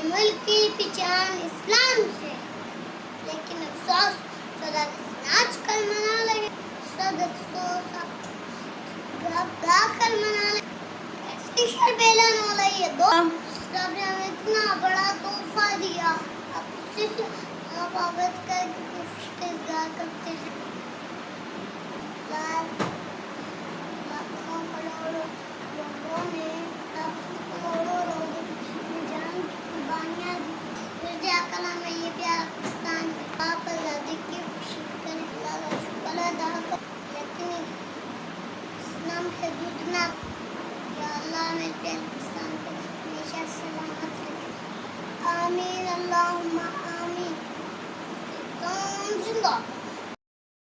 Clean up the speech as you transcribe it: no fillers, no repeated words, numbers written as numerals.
ملک کی پہچان اسلام سے، لیکن افسوس چودہ آج کل منا لگے، صد افسوس گا کر منا لگے، کیسی شربیلا نولا یہ دو رب نے ہمیں اتنا بڑا تحفہ دیا، اب اسی سے آپ عبادت کر کے کوشش کا اظہار کرتے ہیں۔ لاکھوں کروڑوں لوگوں نے جان کی قربانیاں دی، پھر جا کر ہمیں یہ پیارا پاکستان میں آپ آزادی کی خوشی کریں، اللہ کا شکر ادا کریں، لیکن اسلام سے دودھ نہ، یا اللہ ہمیں